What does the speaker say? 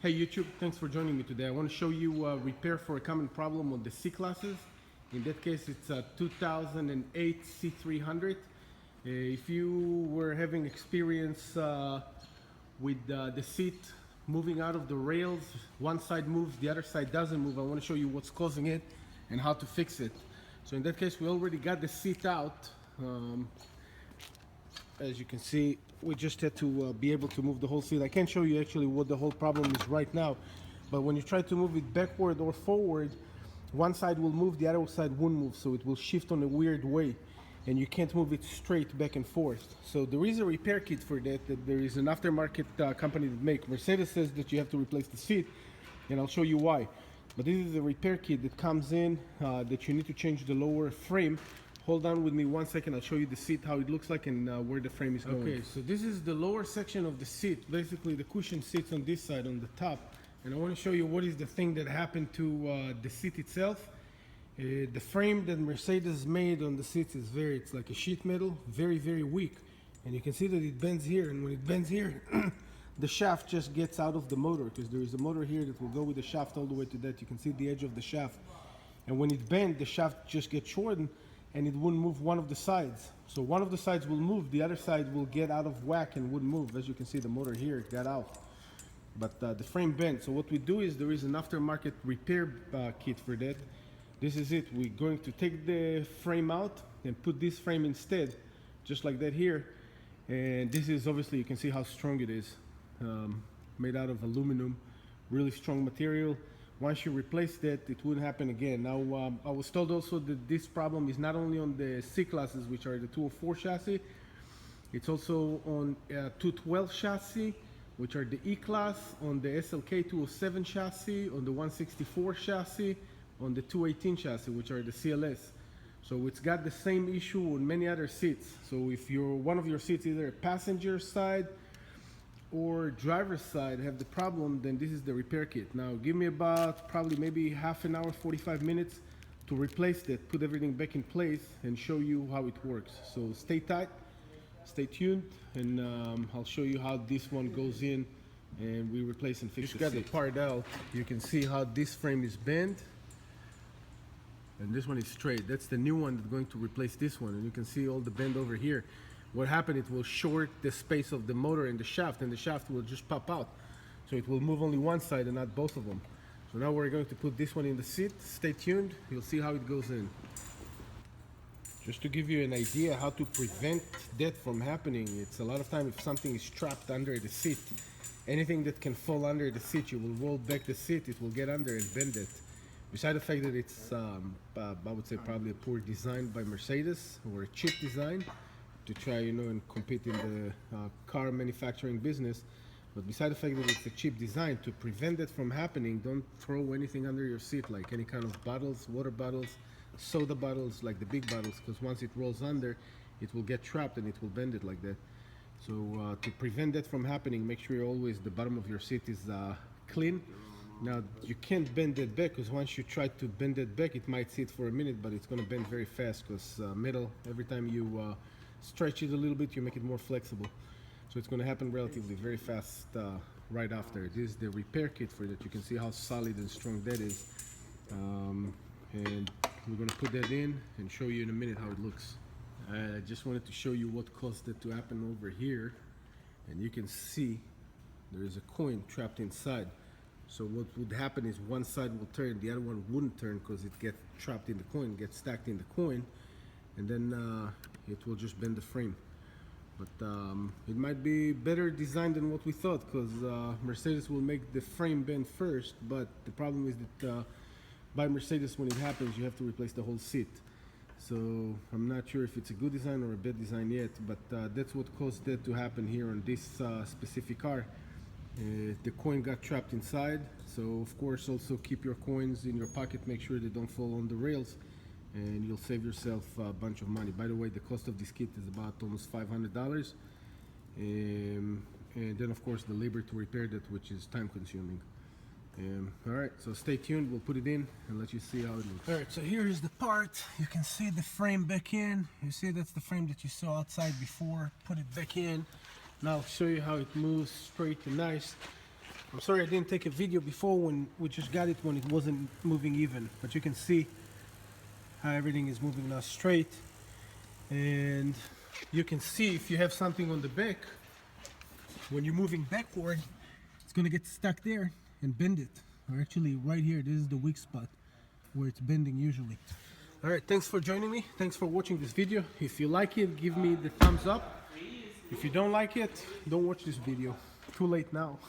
Hey YouTube, thanks for joining me today. I want to show you a repair for a common problem on the C classes. In that case, it's a 2008 C300. If you were having experience with the seat moving out of the rails, one side moves, the other side doesn't move, I want to show you what's causing it and how to fix it. So in that case, we already got the seat out. As you can see, we just had to be able to move the whole seat. I can't show you actually what the whole problem is right now, but when you try to move it backward or forward, one side will move, the other side won't move, so it will shift on a weird way and you can't move it straight back and forth. So there is a repair kit for that, there is an aftermarket company that makes. Mercedes says that you have to replace the seat, and I'll show you why. But this is a repair kit that comes in that you need to change the lower frame. Hold on with me 1 second, I'll show you the seat, how it looks like, and where the frame is going. Okay, so this is the lower section of the seat. Basically, the cushion sits on this side, on the top. And I want to show you what is the thing that happened to the seat itself. The frame that Mercedes made on the seats is it's like a sheet metal, very, very weak. And you can see that it bends here, and when it bends here, the shaft just gets out of the motor, because there is a motor here that will go with the shaft all the way to that. You can see the edge of the shaft. And when it bends, the shaft just gets shortened, and it wouldn't move one of the sides. So one of the sides will move, the other side will get out of whack and wouldn't move. As you can see, the motor here got out, but the frame bent. So what we do is there is an aftermarket repair kit for that. This is it. We're going to take the frame out and put this frame instead, just like that here. And this is obviously, you can see how strong it is, made out of aluminum, really strong material. Once you replace that, it wouldn't happen again. Now, I was told also that this problem is not only on the C classes, which are the 204 chassis, it's also on 212 chassis, which are the E class, on the SLK 207 chassis, on the 164 chassis, on the 218 chassis, which are the CLS. So it's got the same issue on many other seats. So if one of your seats, either passenger side or driver's side, have the problem, then this is the repair kit. Now give me about probably maybe half an hour, 45 minutes to replace that, put everything back in place, and show you how it works. So stay tight, stay tuned, and I'll show you how this one goes in and we replace and fix it. Just got the part out. You can see how this frame is bent and this one is straight. That's the new one that's going to replace this one, and you can see all the bend over here. What happened, it will short the space of the motor and the shaft will just pop out. So it will move only one side and not both of them. So now we're going to put this one in the seat. Stay tuned, you'll see how it goes in. Just to give you an idea how to prevent that from happening, it's a lot of time if something is trapped under the seat, anything that can fall under the seat, you will roll back the seat, it will get under and bend it. Besides the fact that it's, I would say probably a poor design by Mercedes, or a cheap design, to try, and compete in the car manufacturing business. But besides the fact that it's a cheap design, to prevent that from happening, don't throw anything under your seat, like any kind of bottles, water bottles, soda bottles, like the big bottles, because once it rolls under, it will get trapped and it will bend it like that. So to prevent that from happening, make sure always the bottom of your seat is clean. Now you can't bend that back, because once you try to bend that back, it might sit for a minute, but it's going to bend very fast, because metal, every time you stretch it a little bit, you make it more flexible. So it's going to happen relatively very fast right after. This is the repair kit for that. You can see how solid and strong that is. And we're going to put that in and show you in a minute how it looks. I just wanted to show you what caused it to happen over here. And you can see there is a coin trapped inside. So what would happen is one side will turn, the other one wouldn't turn, because it gets trapped in the coin, gets stacked in the coin, and then it will just bend the frame. But it might be better designed than what we thought, because Mercedes will make the frame bend first, but the problem is that by Mercedes, when it happens, you have to replace the whole seat. So I'm not sure if it's a good design or a bad design yet, but that's what caused that to happen here on this specific car. The coin got trapped inside, so of course also keep your coins in your pocket, make sure they don't fall on the rails, and you'll save yourself a bunch of money. By the way, the cost of this kit is about almost $500, and then of course the labor to repair that, which is time consuming. Alright, so stay tuned, we'll put it in and let you see how it looks. Alright, so here is the part. You can see the frame back in. You see that's the frame that you saw outside before. Put it back in. Now I'll show you how it moves straight and nice. I'm sorry I didn't take a video before when we just got it when it wasn't moving even, but you can see how everything is moving now straight. And you can see if you have something on the back, when you're moving backward, it's gonna get stuck there and bend it. Or actually right here, this is the weak spot where it's bending usually. All right, thanks for joining me. Thanks for watching this video. If you like it, give me the thumbs up. If you don't like it, don't watch this video. Too late now.